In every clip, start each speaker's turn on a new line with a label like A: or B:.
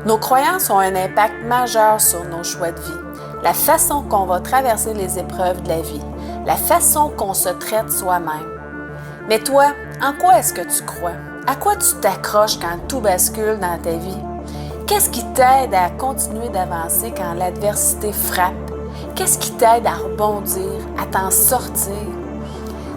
A: Nos croyances ont un impact majeur sur nos choix de vie, la façon qu'on va traverser les épreuves de la vie, la façon qu'on se traite soi-même. Mais toi, en quoi est-ce que tu crois? À quoi tu t'accroches quand tout bascule dans ta vie? Qu'est-ce qui t'aide à continuer d'avancer quand l'adversité frappe? Qu'est-ce qui t'aide à rebondir, à t'en sortir?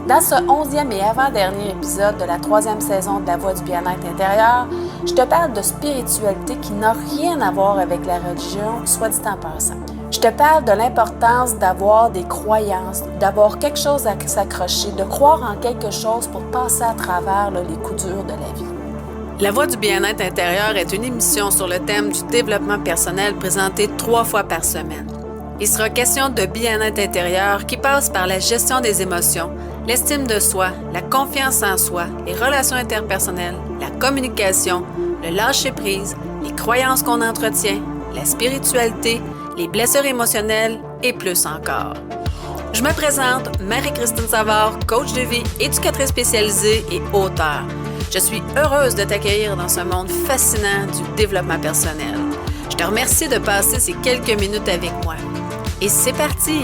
A: Dans ce 11e et avant-dernier épisode de la 3e saison de La Voix du bien-être intérieur, je te parle de spiritualité qui n'a rien à voir avec la religion, soit dit en passant. Je te parle de l'importance d'avoir des croyances, d'avoir quelque chose à s'accrocher, de croire en quelque chose pour passer à travers les coups durs de la vie. La Voix du bien-être intérieur est une émission sur le thème du développement personnel présentée 3 fois par semaine. Il sera question de bien-être intérieur qui passe par la gestion des émotions, l'estime de soi, la confiance en soi, les relations interpersonnelles, la communication, le lâcher-prise, les croyances qu'on entretient, la spiritualité, les blessures émotionnelles et plus encore. Je me présente, Marie-Christine Savard, coach de vie, éducatrice spécialisée et auteure. Je suis heureuse de t'accueillir dans ce monde fascinant du développement personnel. Je te remercie de passer ces quelques minutes avec moi. Et c'est parti!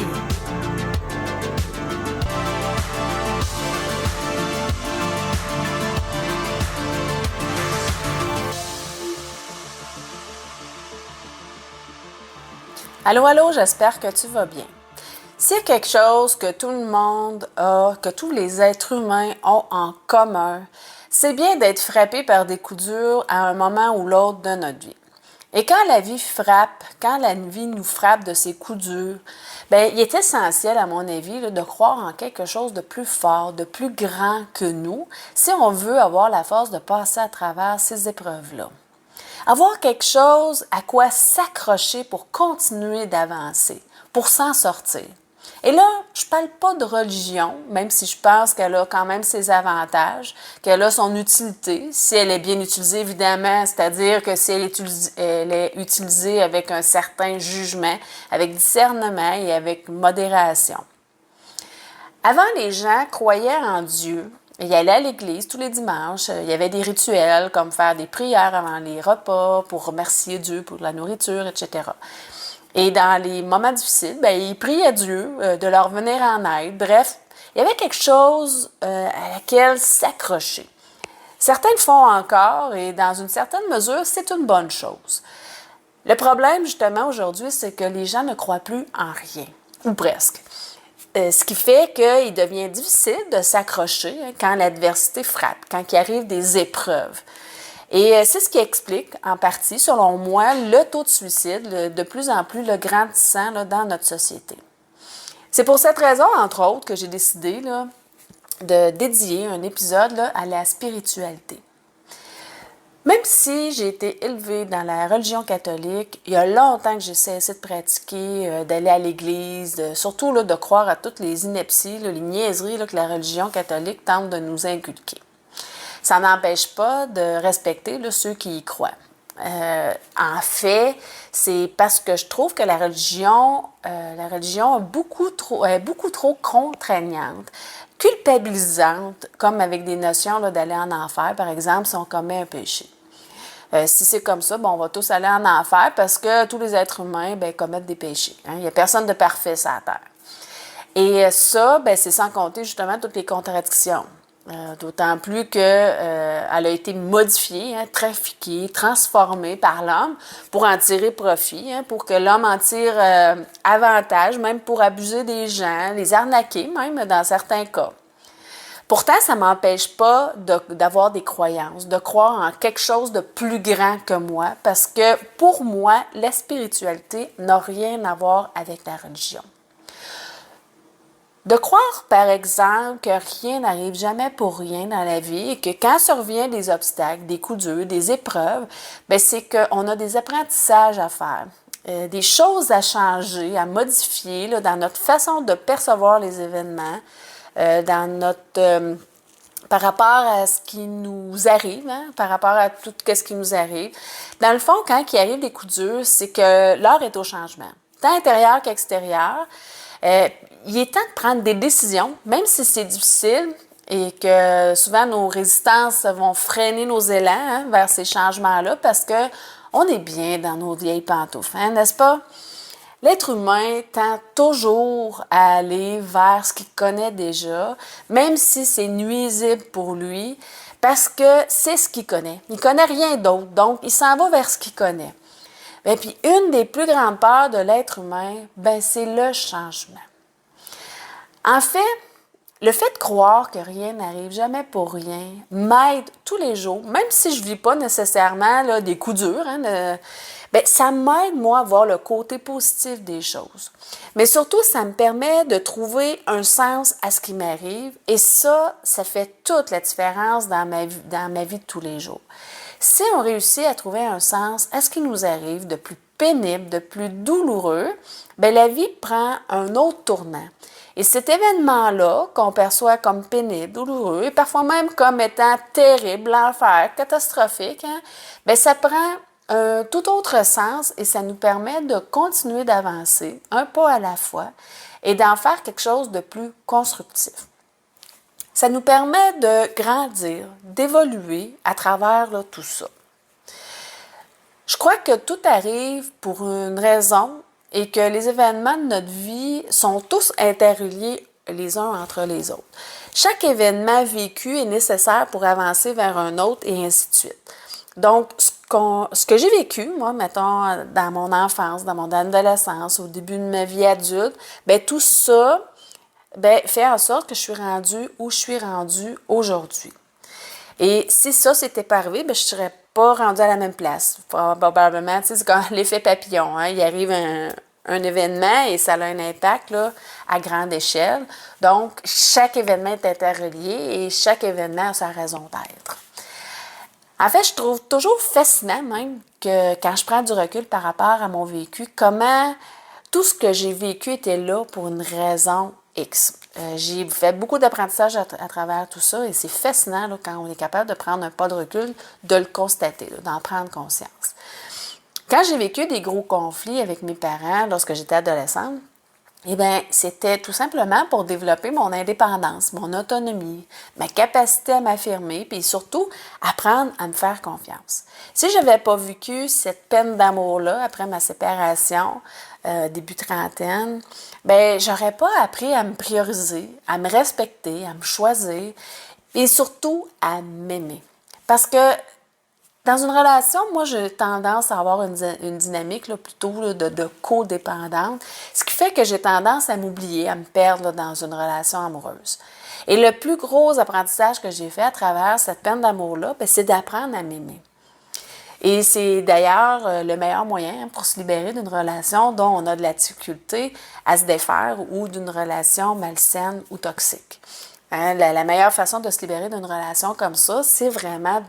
A: Allô, allô, j'espère que tu vas bien. S'il y a quelque chose que tout le monde a, que tous les êtres humains ont en commun, c'est bien d'être frappé par des coups durs à un moment ou l'autre de notre vie. Et quand la vie frappe, quand la vie nous frappe de ces coups durs, il est essentiel, à mon avis, de croire en quelque chose de plus fort, de plus grand que nous, si on veut avoir la force de passer à travers ces épreuves-là. Avoir quelque chose à quoi s'accrocher pour continuer d'avancer, pour s'en sortir. Et là, je ne parle pas de religion, même si je pense qu'elle a quand même ses avantages, qu'elle a son utilité, si elle est bien utilisée, évidemment, c'est-à-dire que si elle est utilisée avec un certain jugement, avec discernement et avec modération. Avant, les gens croyaient en Dieu. Ils allaient à l'église tous les dimanches. Il y avait des rituels comme faire des prières avant les repas pour remercier Dieu pour la nourriture, etc. Et dans les moments difficiles, ils priaient Dieu de leur venir en aide. Bref, il y avait quelque chose à laquelle s'accrocher. Certains le font encore et dans une certaine mesure, c'est une bonne chose. Le problème, justement, aujourd'hui, c'est que les gens ne croient plus en rien, ou presque. Ce qui fait qu'il devient difficile de s'accrocher quand l'adversité frappe, quand il arrive des épreuves. Et c'est ce qui explique, en partie, selon moi, le taux de suicide de plus en plus grandissant dans notre société. C'est pour cette raison, entre autres, que j'ai décidé de dédier un épisode à la spiritualité. Même si j'ai été élevée dans la religion catholique, il y a longtemps que j'ai cessé de pratiquer, d'aller à l'église, surtout de croire à toutes les inepties, les niaiseries que la religion catholique tente de nous inculquer. Ça n'empêche pas de respecter ceux qui y croient. En fait, c'est parce que je trouve que la religion est beaucoup trop contraignante, culpabilisante, comme avec des notions d'aller en enfer, par exemple, si on commet un péché. Si c'est comme ça, on va tous aller en enfer parce que tous les êtres humains commettent des péchés. Il n'y a personne de parfait sur la terre. Et ça, c'est sans compter justement toutes les contradictions. D'autant plus qu'elle a été modifiée, trafiquée, transformée par l'homme pour en tirer profit, pour que l'homme en tire avantage, même pour abuser des gens, les arnaquer même dans certains cas. Pourtant, ça ne m'empêche pas d'avoir des croyances, de croire en quelque chose de plus grand que moi, parce que pour moi, la spiritualité n'a rien à voir avec la religion. De croire, par exemple, que rien n'arrive jamais pour rien dans la vie et que quand survient des obstacles, des coups durs, des épreuves, c'est qu'on a des apprentissages à faire, des choses à changer, à modifier dans notre façon de percevoir les événements, dans notre par rapport à ce qui nous arrive, par rapport à tout ce qui nous arrive. Dans le fond, quand il arrive des coups durs, c'est que l'heure est au changement, tant intérieur qu'extérieur. Il est temps de prendre des décisions, même si c'est difficile et que souvent nos résistances vont freiner nos élans vers ces changements-là parce que On est bien dans nos vieilles pantoufles, hein, n'est-ce pas? L'être humain tend toujours à aller vers ce qu'il connaît déjà, même si c'est nuisible pour lui, parce que c'est ce qu'il connaît. Il ne connaît rien d'autre, donc il s'en va vers ce qu'il connaît. Et puis, une des plus grandes peurs de l'être humain, c'est le changement. En fait, le fait de croire que rien n'arrive jamais pour rien m'aide tous les jours, même si je ne vis pas nécessairement là, des coups durs, ça m'aide, moi, à voir le côté positif des choses. Mais surtout, ça me permet de trouver un sens à ce qui m'arrive et ça fait toute la différence dans ma vie de tous les jours. Si on réussit à trouver un sens à ce qui nous arrive de plus pénible, de plus douloureux, la vie prend un autre tournant. Et cet événement-là, qu'on perçoit comme pénible, douloureux, et parfois même comme étant terrible, l'enfer, catastrophique, ça prend un tout autre sens et ça nous permet de continuer d'avancer un pas à la fois et d'en faire quelque chose de plus constructif. Ça nous permet de grandir, d'évoluer à travers tout ça. Je crois que tout arrive pour une raison et que les événements de notre vie sont tous interreliés les uns entre les autres. Chaque événement vécu est nécessaire pour avancer vers un autre et ainsi de suite. Donc, ce que j'ai vécu, moi, mettons, dans mon enfance, dans mon adolescence, au début de ma vie adulte, tout ça fait en sorte que je suis rendue où je suis rendue aujourd'hui. Et si ça s'était pas arrivé, je ne serais pas rendue à la même place. Probablement, c'est comme l'effet papillon. Hein? Il arrive un événement et ça a un impact là, à grande échelle. Donc, chaque événement est interrelié et chaque événement a sa raison d'être. En fait, je trouve toujours fascinant même que quand je prends du recul par rapport à mon vécu, comment tout ce que j'ai vécu était là pour une raison X. J'ai fait beaucoup d'apprentissage à travers tout ça et c'est fascinant là, quand on est capable de prendre un pas de recul, de le constater, là, d'en prendre conscience. Quand j'ai vécu des gros conflits avec mes parents lorsque j'étais adolescente, c'était tout simplement pour développer mon indépendance, mon autonomie, ma capacité à m'affirmer, puis surtout apprendre à me faire confiance. Si je n'avais pas vécu cette peine d'amour-là après ma séparation, début trentaine, j'aurais pas appris à me prioriser, à me respecter, à me choisir et surtout à m'aimer. Parce que dans une relation, moi, j'ai tendance à avoir une dynamique là, plutôt là, de codépendante, ce qui fait que j'ai tendance à m'oublier, à me perdre là, dans une relation amoureuse. Et le plus gros apprentissage que j'ai fait à travers cette peine d'amour-là, c'est d'apprendre à m'aimer. Et c'est d'ailleurs le meilleur moyen pour se libérer d'une relation dont on a de la difficulté à se défaire ou d'une relation malsaine ou toxique. Hein, la meilleure façon de se libérer d'une relation comme ça, c'est vraiment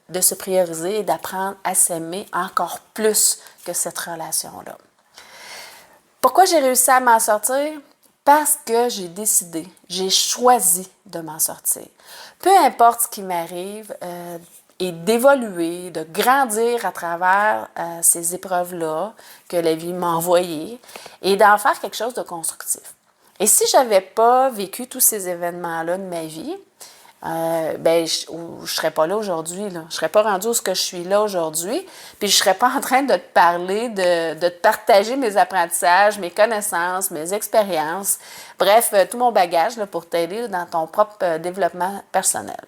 A: de se prioriser et d'apprendre à s'aimer encore plus que cette relation-là. Pourquoi j'ai réussi à m'en sortir? Parce que j'ai décidé, j'ai choisi de m'en sortir. Peu importe ce qui m'arrive, et d'évoluer, de grandir à travers ces épreuves-là que la vie m'a envoyées et d'en faire quelque chose de constructif. Et si je n'avais pas vécu tous ces événements-là de ma vie, je ne serais pas là aujourd'hui. Là. Je ne serais pas rendue où je suis là aujourd'hui. Puis je ne serais pas en train de te parler, de te partager mes apprentissages, mes connaissances, mes expériences. Bref, tout mon bagage là, pour t'aider dans ton propre développement personnel.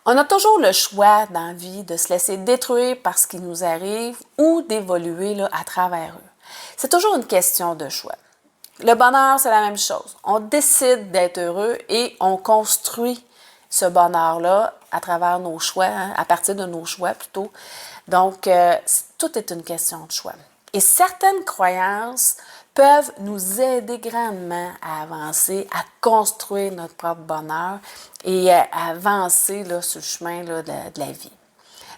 A: On a toujours le choix dans la vie de se laisser détruire par ce qui nous arrive ou d'évoluer là, à travers eux. C'est toujours une question de choix. Le bonheur, c'est la même chose. On décide d'être heureux et on construit ce bonheur-là à travers nos choix, hein, à partir de nos choix plutôt. Donc, tout est une question de choix. Et certaines croyances peuvent nous aider grandement à avancer, à construire notre propre bonheur et à avancer là, sur le chemin là, de la vie.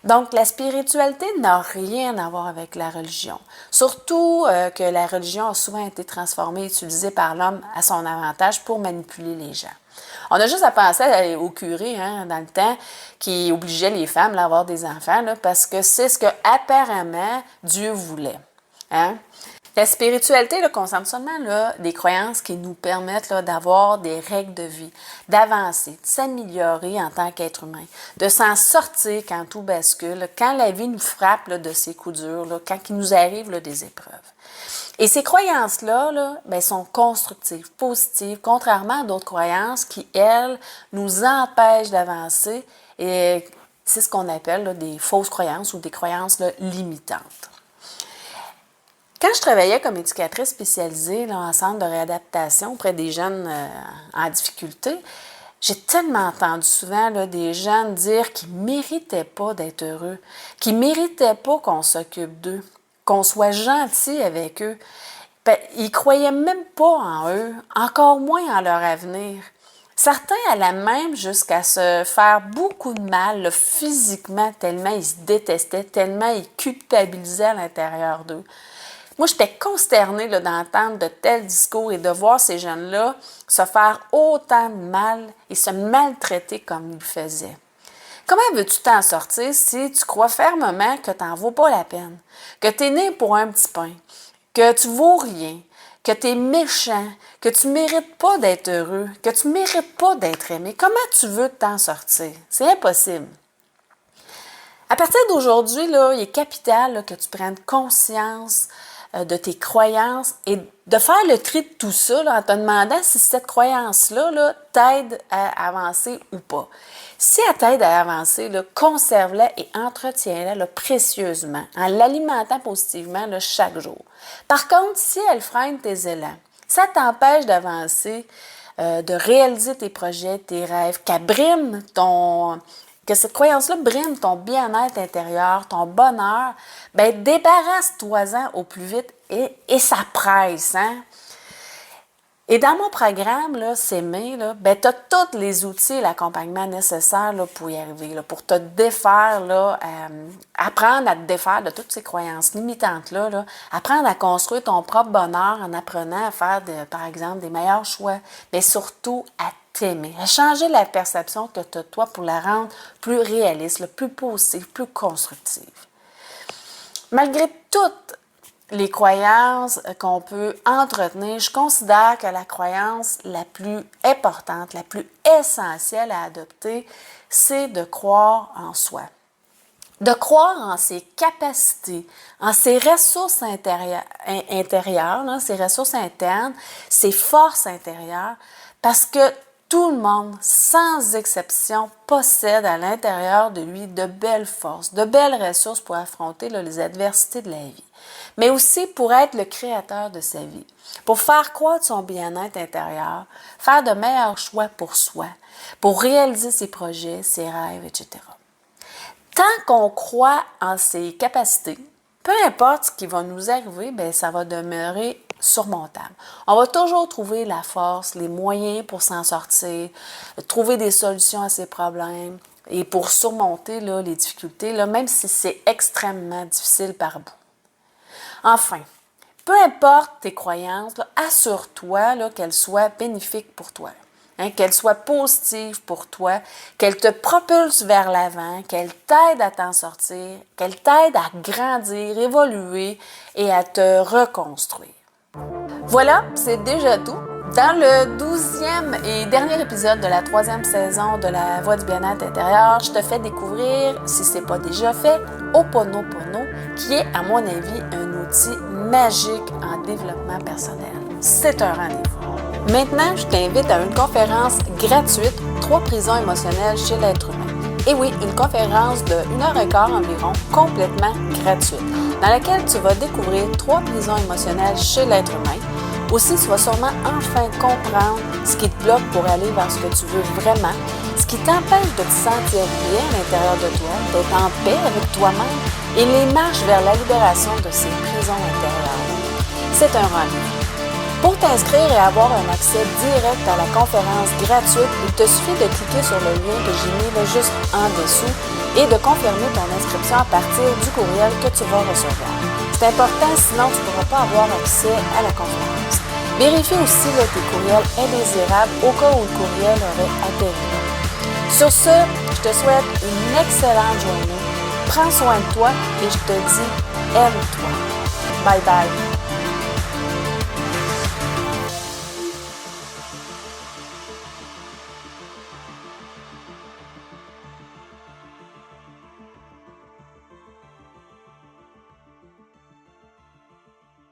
A: Donc, la spiritualité n'a rien à voir avec la religion. Surtout que la religion a souvent été transformée et utilisée par l'homme à son avantage pour manipuler les gens. On a juste à penser au curé hein, dans le temps qui obligeait les femmes à avoir des enfants là, parce que c'est ce que apparemment Dieu voulait. Hein? La spiritualité là, concerne seulement là, des croyances qui nous permettent là, d'avoir des règles de vie, d'avancer, de s'améliorer en tant qu'être humain, de s'en sortir quand tout bascule, là, quand la vie nous frappe là, de ses coups durs, là, quand il nous arrive là, des épreuves. Et ces croyances-là là, ben, sont constructives, positives, contrairement à d'autres croyances qui, elles, nous empêchent d'avancer. Et c'est ce qu'on appelle là, des fausses croyances ou des croyances là, limitantes. Quand je travaillais comme éducatrice spécialisée là, en centre de réadaptation auprès des jeunes en difficulté, j'ai tellement entendu souvent là, des jeunes dire qu'ils ne méritaient pas d'être heureux, qu'ils ne méritaient pas qu'on s'occupe d'eux, qu'on soit gentil avec eux. Ben, ils ne croyaient même pas en eux, encore moins en leur avenir. Certains allaient même jusqu'à se faire beaucoup de mal là, physiquement, tellement ils se détestaient, tellement ils culpabilisaient à l'intérieur d'eux. Moi, j'étais consternée là, d'entendre de tels discours et de voir ces jeunes-là se faire autant de mal et se maltraiter comme ils le faisaient. Comment veux-tu t'en sortir si tu crois fermement que tu n'en vaux pas la peine, que tu es né pour un petit pain, que tu vaux rien, que tu es méchant, que tu ne mérites pas d'être heureux, que tu ne mérites pas d'être aimé? Comment tu veux t'en sortir? C'est impossible. À partir d'aujourd'hui, là, il est capital là, que tu prennes conscience de tes croyances et de faire le tri de tout ça là, en te demandant si cette croyance-là là, t'aide à avancer ou pas. Si elle t'aide à avancer, là, conserve-la et entretiens-la là, précieusement en l'alimentant positivement là, chaque jour. Par contre, si elle freine tes élans, ça t'empêche d'avancer, de réaliser tes projets, tes rêves, qu'elle brime que cette croyance-là brime ton bien-être intérieur, ton bonheur, bien, débarrasse-toi-en au plus vite et ça presse, hein? Et dans mon programme, là, S'aimer, là, ben, tu as tous les outils et l'accompagnement nécessaires là, pour y arriver, là, pour te défaire, là, apprendre à te défaire de toutes ces croyances limitantes-là, là, apprendre à construire ton propre bonheur en apprenant à faire, par exemple, des meilleurs choix, mais surtout à t'aimer, à changer la perception que tu as de toi pour la rendre plus réaliste, là, plus positive, plus constructive. Malgré toutes les croyances qu'on peut entretenir, je considère que la croyance la plus importante, la plus essentielle à adopter, c'est de croire en soi. De croire en ses capacités, en ses ressources intérieures, là, ses ressources internes, ses forces intérieures, parce que tout le monde, sans exception, possède à l'intérieur de lui de belles forces, de belles ressources pour affronter là, les adversités de la vie, mais aussi pour être le créateur de sa vie, pour faire croître son bien-être intérieur, faire de meilleurs choix pour soi, pour réaliser ses projets, ses rêves, etc. Tant qu'on croit en ses capacités, peu importe ce qui va nous arriver, bien, ça va demeurer surmontable. On va toujours trouver la force, les moyens pour s'en sortir, trouver des solutions à ses problèmes et pour surmonter là, les difficultés, là, même si c'est extrêmement difficile par bout. Enfin, peu importe tes croyances, là, assure-toi là, qu'elles soient bénéfiques pour toi. Hein, qu'elle soit positive pour toi, qu'elle te propulse vers l'avant, qu'elle t'aide à t'en sortir, qu'elle t'aide à grandir, évoluer et à te reconstruire. Voilà, c'est déjà tout. Dans le 12e et dernier épisode de la 3e saison de La Voix du bien-être intérieur, je te fais découvrir, si ce n'est pas déjà fait, Ho'oponopono, qui est, à mon avis, un outil magique en développement personnel. C'est un rendez-vous. Maintenant, je t'invite à une conférence gratuite, 3 prisons émotionnelles chez l'être humain. Et oui, une conférence de 1h15 environ, complètement gratuite, dans laquelle tu vas découvrir 3 prisons émotionnelles chez l'être humain. Aussi, tu vas sûrement enfin comprendre ce qui te bloque pour aller vers ce que tu veux vraiment, ce qui t'empêche de te sentir bien à l'intérieur de toi, d'être en paix avec toi-même et les marches vers la libération de ces prisons intérieures. C'est un rendez-vous. Pour t'inscrire et avoir un accès direct à la conférence gratuite, il te suffit de cliquer sur le lien que j'ai mis là juste en dessous et de confirmer ton inscription à partir du courriel que tu vas recevoir. C'est important, sinon tu ne pourras pas avoir accès à la conférence. Vérifie aussi là, tes courriels indésirables au cas où le courriel aurait atterri. Sur ce, je te souhaite une excellente journée. Prends soin de toi et je te dis aime-toi. Bye bye.